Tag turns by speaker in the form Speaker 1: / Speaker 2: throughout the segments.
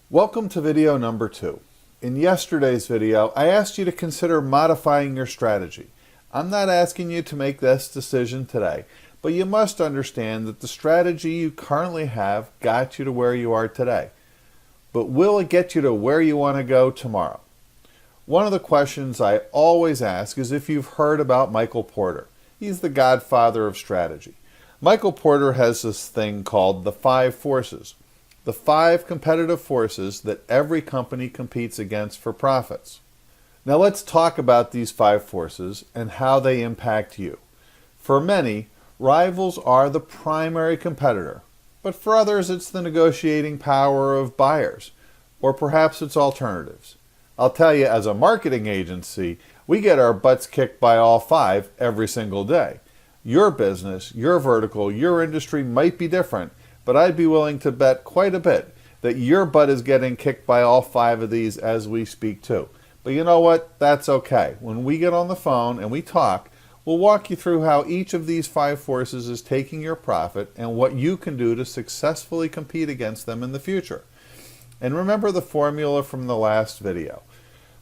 Speaker 1: Welcome to video number 2. In yesterday's video, I asked you to consider modifying your strategy. I'm not asking you to make this decision today, but you must understand that the strategy you currently have got you to where you are today. But will it get you to where you want to go tomorrow? One of the questions I always ask is if you've heard about Michael Porter. He's the godfather of strategy. Michael Porter has this thing called the 5 forces. The 5 competitive forces that every company competes against for profits. Now let's talk about these 5 forces and how they impact you. For many, rivals are the primary competitor, but for others it's the negotiating power of buyers, or perhaps it's alternatives. I'll tell you, as a marketing agency, we get our butts kicked by all 5 every single day. Your business, your vertical, your industry might be different, but I'd be willing to bet quite a bit that your butt is getting kicked by all 5 of these as we speak too. But you know what? That's okay. When we get on the phone and we talk, we'll walk you through how each of these 5 forces is taking your profit and what you can do to successfully compete against them in the future. And remember the formula from the last video.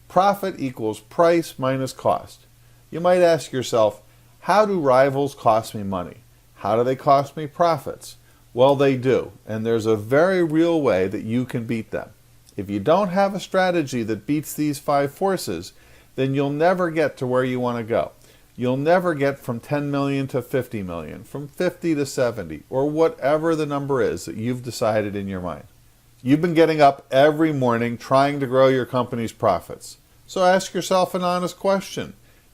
Speaker 1: Profit equals price minus cost. You might ask yourself, how do rivals cost me money? How do they cost me profits? Well, they do, and there's a very real way that you can beat them. If you don't have a strategy that beats these 5 forces, then you'll never get to where you want to go. You'll never get from 10 million to 50 million, from 50 to 70, or whatever the number is that you've decided in your mind. You've been getting up every morning trying to grow your company's profits. So ask yourself an honest question.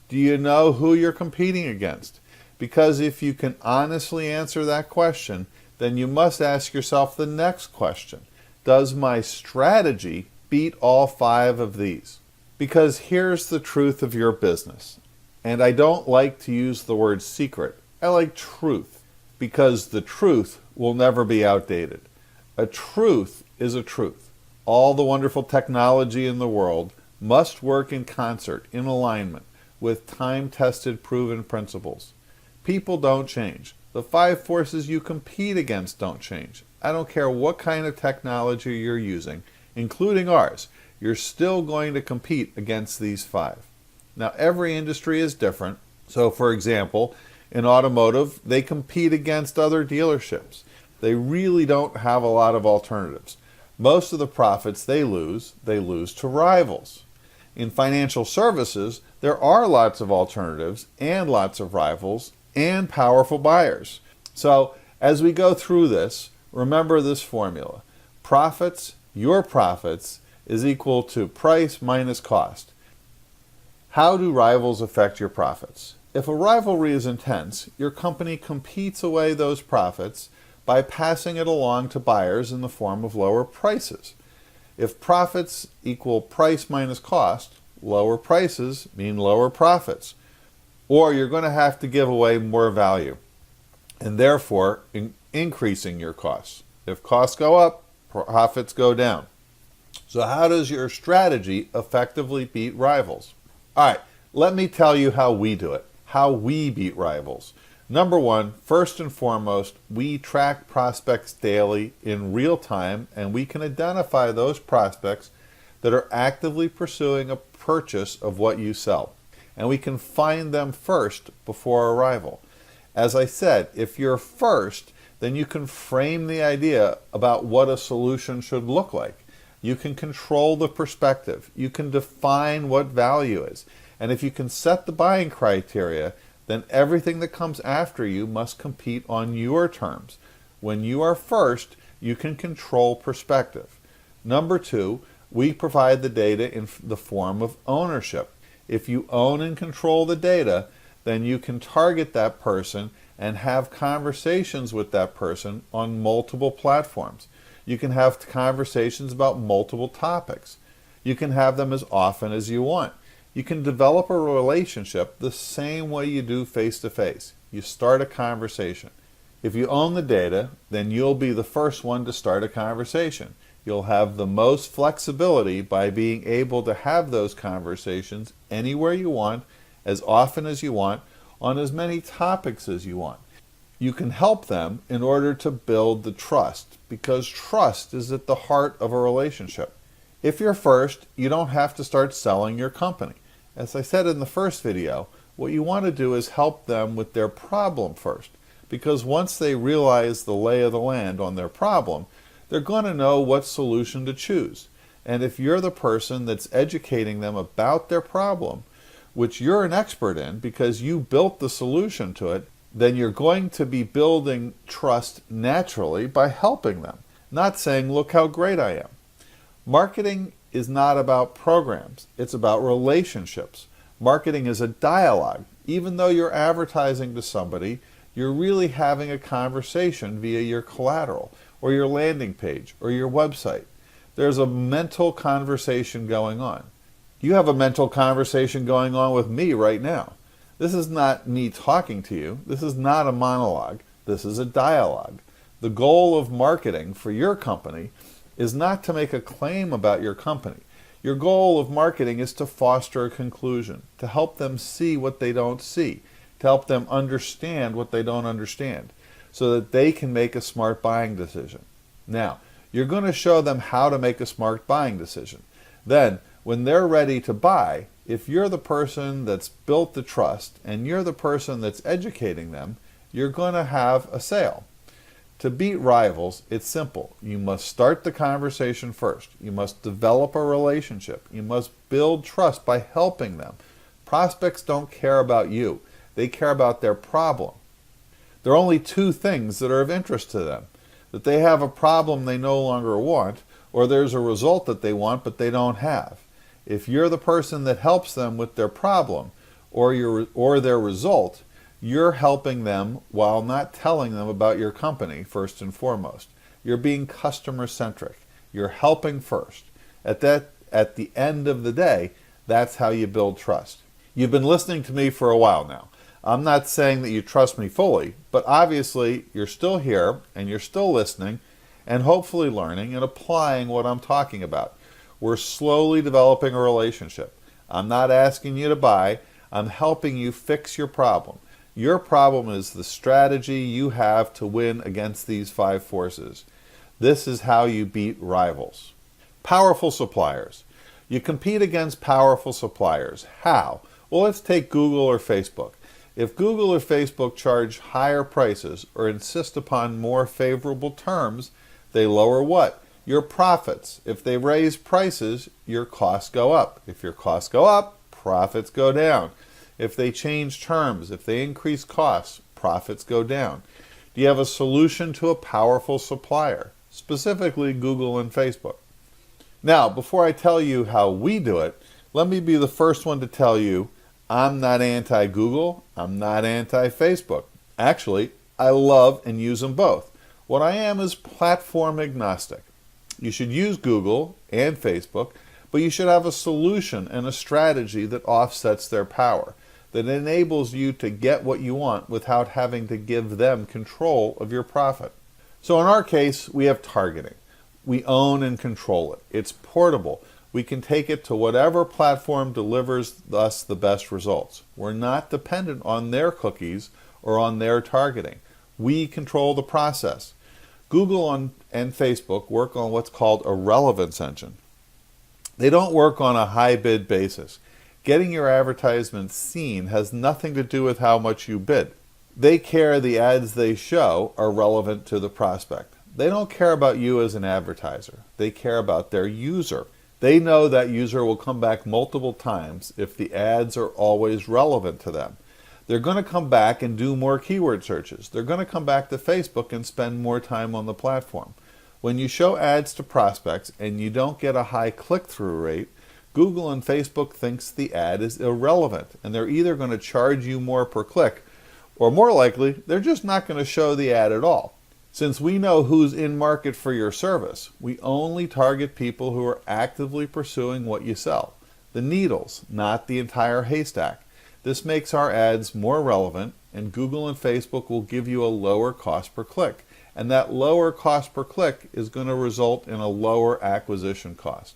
Speaker 1: Do you know who you're competing against? Because if you can honestly answer that question, then you must ask yourself the next question. Does my strategy beat all 5 of these? Because here's the truth of your business. And I don't like to use the word secret. I like truth. Because the truth will never be outdated. A truth is a truth. All the wonderful technology in the world must work in concert, in alignment, with time-tested, proven principles. People don't change. The 5 forces you compete against don't change. I don't care what kind of technology you're using, including ours. You're still going to compete against these 5. Now, every industry is different. So, for example, in automotive, they compete against other dealerships. They really don't have a lot of alternatives. Most of the profits they lose to rivals. In financial services, there are lots of alternatives and lots of rivals and powerful buyers. So as we go through this, remember this formula. Profits, your profits, is equal to price minus cost. How do rivals affect your profits? If a rivalry is intense, your company competes away those profits by passing it along to buyers in the form of lower prices. If profits equal price minus cost, lower prices mean lower profits. Or you're going to have to give away more value, and therefore increasing your costs. If costs go up, profits go down. So how does your strategy effectively beat rivals? All right, let me tell you how we do it, how we beat rivals. Number 1, first and foremost, we track prospects daily in real time, and we can identify those prospects that are actively pursuing a purchase of what you sell. And we can find them first before a rival. As I said, if you're first, then you can frame the idea about what a solution should look like. You can control the perspective. You can define what value is. And if you can set the buying criteria, then everything that comes after you must compete on your terms. When you are first, you can control perspective. Number 2, we provide the data in the form of ownership. If you own and control the data, then you can target that person and have conversations with that person on multiple platforms. You can have conversations about multiple topics. You can have them as often as you want. You can develop a relationship the same way you do face-to-face. You start a conversation. If you own the data, then you'll be the first one to start a conversation. You'll have the most flexibility by being able to have those conversations anywhere you want, as often as you want, on as many topics as you want. You can help them in order to build the trust, because trust is at the heart of a relationship. If you're first, you don't have to start selling your company. As I said in the first video, what you want to do is help them with their problem first, because once they realize the lay of the land on their problem, they're going to know what solution to choose. And if you're the person that's educating them about their problem, which you're an expert in because you built the solution to it, then you're going to be building trust naturally by helping them, not saying, look how great I am. Marketing is not about programs, it's about relationships. Marketing is a dialogue. Even though you're advertising to somebody, you're really having a conversation via your collateral, or your landing page, or your website. There's a mental conversation going on. You have a mental conversation going on with me right now. This is not me talking to you. This is not a monologue. This is a dialogue. The goal of marketing for your company is not to make a claim about your company. Your goal of marketing is to foster a conclusion, to help them see what they don't see, to help them understand what they don't understand, so that they can make a smart buying decision. Now, you're going to show them how to make a smart buying decision. Then, when they're ready to buy, if you're the person that's built the trust and you're the person that's educating them, you're going to have a sale. To beat rivals, it's simple. You must start the conversation first. You must develop a relationship. You must build trust by helping them. Prospects don't care about you. They care about their problem. There are only two things that are of interest to them: that they have a problem they no longer want, or there's a result that they want but they don't have. If you're the person that helps them with their problem or their result, you're helping them while not telling them about your company first and foremost. You're being customer-centric. You're helping first. At the end of the day, that's how you build trust. You've been listening to me for a while now. I'm not saying that you trust me fully, but obviously you're still here and you're still listening and hopefully learning and applying what I'm talking about. We're slowly developing a relationship. I'm not asking you to buy. I'm helping you fix your problem. Your problem is the strategy you have to win against these 5 forces. This is how you beat rivals. Powerful suppliers. You compete against powerful suppliers. How? Well, let's take Google or Facebook. If Google or Facebook charge higher prices or insist upon more favorable terms, they lower what? Your profits. If they raise prices, your costs go up. If your costs go up, profits go down. If they change terms, if they increase costs, profits go down. Do you have a solution to a powerful supplier, specifically Google and Facebook? Now, before I tell you how we do it, let me be the first one to tell you I'm not anti-Google, I'm not anti-Facebook. Actually, I love and use them both. What I am is platform agnostic. You should use Google and Facebook, but you should have a solution and a strategy that offsets their power, that enables you to get what you want without having to give them control of your profit. So in our case, we have targeting. We own and control it. It's portable. We can take it to whatever platform delivers us the best results. We're not dependent on their cookies or on their targeting. We control the process. Google and Facebook work on what's called a relevance engine. They don't work on a high bid basis. Getting your advertisement seen has nothing to do with how much you bid. They care the ads they show are relevant to the prospect. They don't care about you as an advertiser. They care about their user. They know that user will come back multiple times if the ads are always relevant to them. They're going to come back and do more keyword searches. They're going to come back to Facebook and spend more time on the platform. When you show ads to prospects and you don't get a high click-through rate, Google and Facebook thinks the ad is irrelevant, and they're either going to charge you more per click, or more likely, they're just not going to show the ad at all. Since we know who's in market for your service, we only target people who are actively pursuing what you sell. The needles, not the entire haystack. This makes our ads more relevant, and Google and Facebook will give you a lower cost per click. And that lower cost per click is going to result in a lower acquisition cost.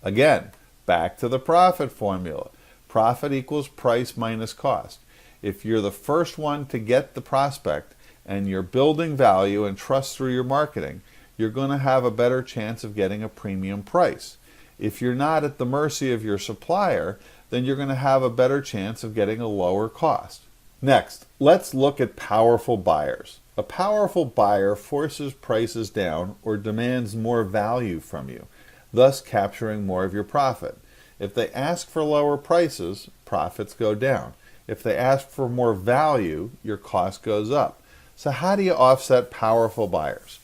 Speaker 1: Again, back to the profit formula. Profit equals price minus cost. If you're the first one to get the prospect, and you're building value and trust through your marketing, you're going to have a better chance of getting a premium price. If you're not at the mercy of your supplier, then you're going to have a better chance of getting a lower cost. Next, let's look at powerful buyers. A powerful buyer forces prices down or demands more value from you, thus capturing more of your profit. If they ask for lower prices, profits go down. If they ask for more value, your cost goes up. So how do you offset powerful buyers?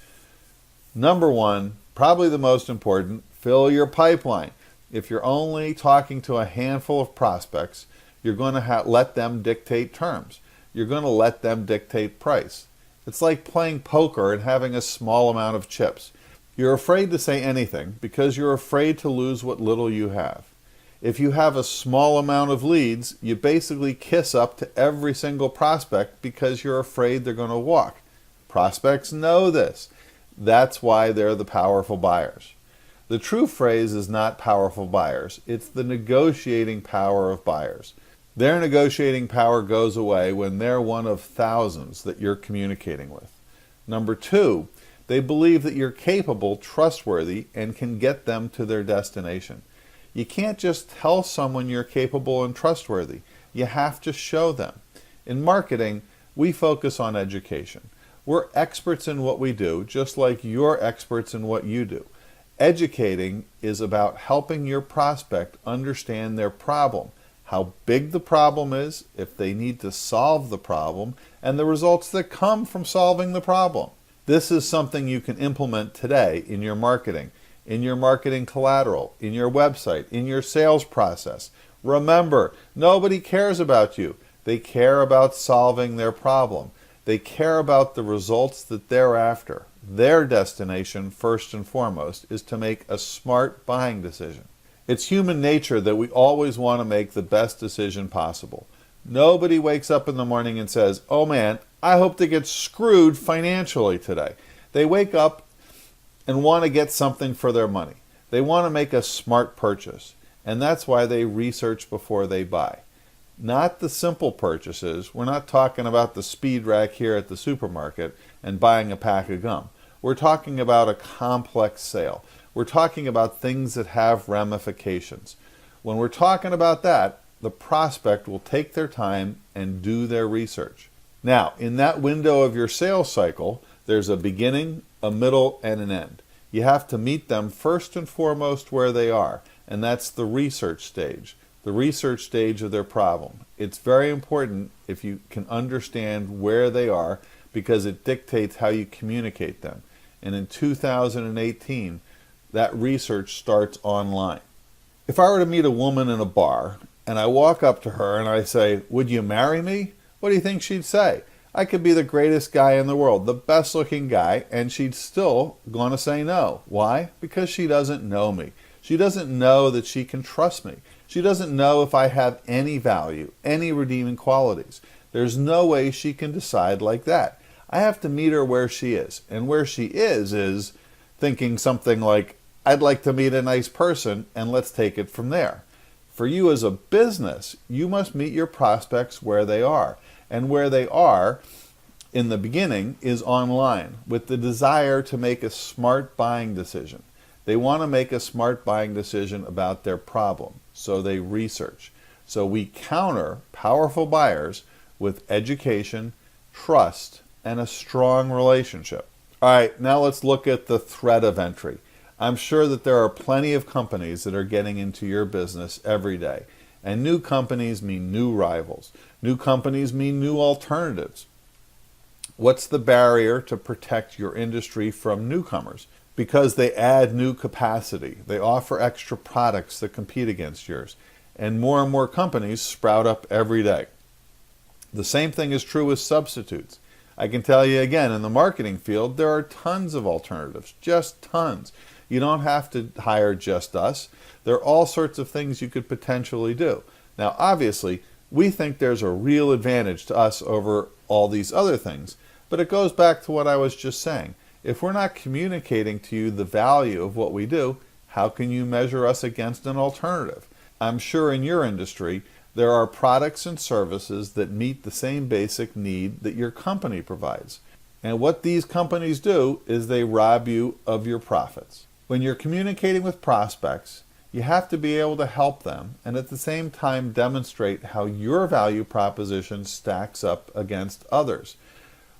Speaker 1: Number one, probably the most important, fill your pipeline. If you're only talking to a handful of prospects, you're going to let them dictate terms. You're going to let them dictate price. It's like playing poker and having a small amount of chips. You're afraid to say anything because you're afraid to lose what little you have. If you have a small amount of leads, you basically kiss up to every single prospect because you're afraid they're going to walk. Prospects know this. That's why they're the powerful buyers. The true phrase is not powerful buyers. It's the negotiating power of buyers. Their negotiating power goes away when they're one of thousands that you're communicating with. Number two, they believe that you're capable, trustworthy, and can get them to their destination. You can't just tell someone you're capable and trustworthy. You have to show them. In marketing, we focus on education. We're experts in what we do, just like you're experts in what you do. Educating is about helping your prospect understand their problem, how big the problem is, if they need to solve the problem, and the results that come from solving the problem. This is something you can implement today in your marketing collateral, in your website, in your sales process. Remember, nobody cares about you. They care about solving their problem. They care about the results that they're after. Their destination, first and foremost, is to make a smart buying decision. It's human nature that we always want to make the best decision possible. Nobody wakes up in the morning and says, "Oh man, I hope to get screwed financially today." They wake up and want to get something for their money. They want to make a smart purchase, and that's why they research before they buy. Not the simple purchases. We're not talking about the speed rack here at the supermarket and buying a pack of gum. We're talking about a complex sale. We're talking about things that have ramifications. When we're talking about that, the prospect will take their time and do their research. Now, in that window of your sales cycle, there's a beginning, a middle, and an end. You have to meet them first and foremost where they are, and that's the research stage of their problem. It's very important if you can understand where they are because it dictates how you communicate them. And in 2018, that research starts online. If I were to meet a woman in a bar and I walk up to her and I say, "Would you marry me?" What do you think she'd say? I could be the greatest guy in the world, the best looking guy, and she'd still gonna say no. Why? Because she doesn't know me. She doesn't know that she can trust me. She doesn't know if I have any value, any redeeming qualities. There's no way she can decide like that. I have to meet her where she is. And where she is thinking something like, "I'd like to meet a nice person, and let's take it from there." For you as a business, you must meet your prospects where they are. And where they are in the beginning is online with the desire to make a smart buying decision. They want to make a smart buying decision about their problem, so they research. So we counter powerful buyers with education, trust, and a strong relationship. All right, now let's look at the threat of entry. I'm sure that there are plenty of companies that are getting into your business every day. And new companies mean new rivals. New companies mean new alternatives. What's the barrier to protect your industry from newcomers? Because they add new capacity. They offer extra products that compete against yours. And more companies sprout up every day. The same thing is true with substitutes. I can tell you again, in the marketing field, there are tons of alternatives, just tons. You don't have to hire just us. There are all sorts of things you could potentially do. Now, obviously, we think there's a real advantage to us over all these other things, but it goes back to what I was just saying. If we're not communicating to you the value of what we do, how can you measure us against an alternative? I'm sure in your industry, there are products and services that meet the same basic need that your company provides. And what these companies do is they rob you of your profits. When you're communicating with prospects, you have to be able to help them and at the same time demonstrate how your value proposition stacks up against others.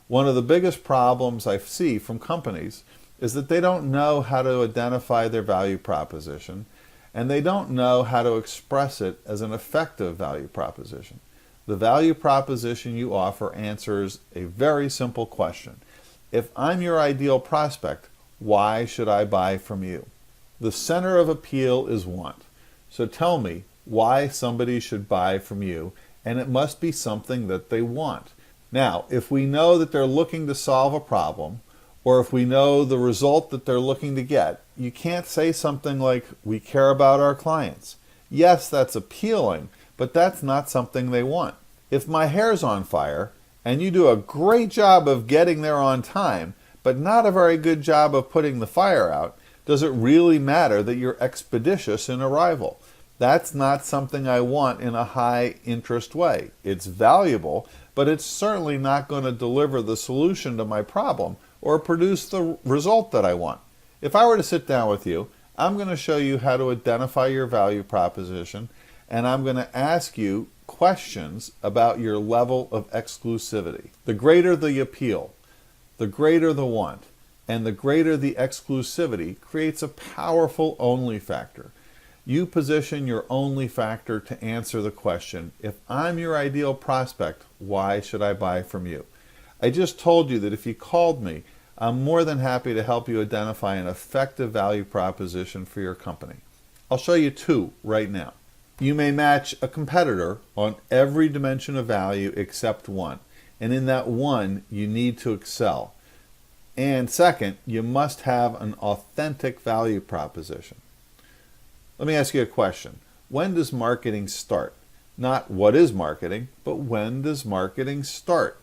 Speaker 1: One of the biggest problems I see from companies is that they don't know how to identify their value proposition, and they don't know how to express it as an effective value proposition. The value proposition you offer answers a very simple question. If I'm your ideal prospect, why should I buy from you? The center of appeal is want. So tell me why somebody should buy from you, and it must be something that they want. Now, if we know that they're looking to solve a problem, or if we know the result that they're looking to get, you can't say something like, we care about our clients. Yes, that's appealing, but that's not something they want. If my hair's on fire, and you do a great job of getting there on time, but not a very good job of putting the fire out, does it really matter that you're expeditious in arrival? That's not something I want in a high interest way. It's valuable, but it's certainly not going to deliver the solution to my problem or produce the result that I want. If I were to sit down with you, I'm going to show you how to identify your value proposition, and I'm going to ask you questions about your level of exclusivity. The greater the appeal, the greater the want, and the greater the exclusivity creates a powerful only factor. You position your only factor to answer the question, if I'm your ideal prospect, why should I buy from you? I just told you that if you called me, I'm more than happy to help you identify an effective value proposition for your company. I'll show you two right now. You may match a competitor on every dimension of value except one. And in that one, you need to excel. And second, you must have an authentic value proposition. Let me ask you a question. When does marketing start? Not what is marketing, but when does marketing start?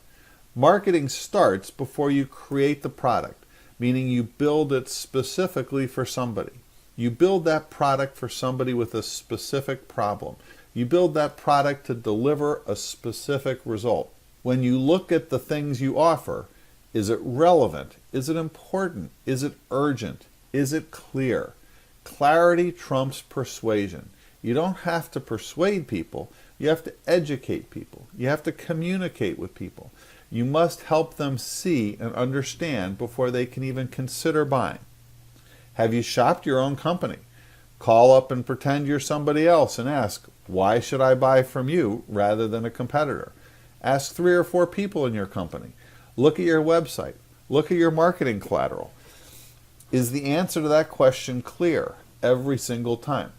Speaker 1: Marketing starts before you create the product, meaning you build it specifically for somebody. You build that product for somebody with a specific problem. You build that product to deliver a specific result. When you look at the things you offer, is it relevant? Is it important? Is it urgent? Is it clear? Clarity trumps persuasion. You don't have to persuade people. You have to educate people. You have to communicate with people. You must help them see and understand before they can even consider buying. Have you shopped your own company? Call up and pretend you're somebody else and ask, why should I buy from you rather than a competitor? Ask 3 or 4 people in your company. Look at your website. Look at your marketing collateral. Is the answer to that question clear every single time?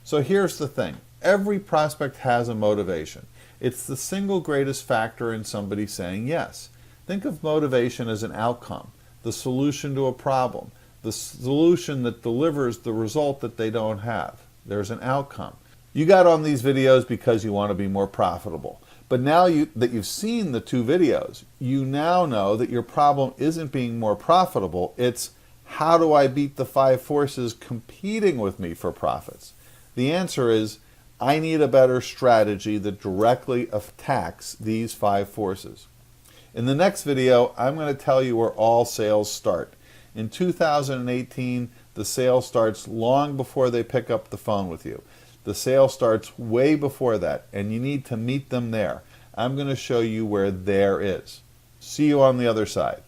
Speaker 1: So here's the thing. Every prospect has a motivation. It's the single greatest factor in somebody saying yes. Think of motivation as an outcome, the solution to a problem, the solution that delivers the result that they don't have. There's an outcome. You got on these videos because you want to be more profitable. But now that you've seen the 2 videos, you now know that your problem isn't being more profitable. It's how do I beat the 5 forces competing with me for profits? The answer is I need a better strategy that directly attacks these 5 forces. In the next video, I'm going to tell you where all sales start. In 2018, the sale starts long before they pick up the phone with you. The sale starts way before that, and you need to meet them there. I'm going to show you where there is. See you on the other side.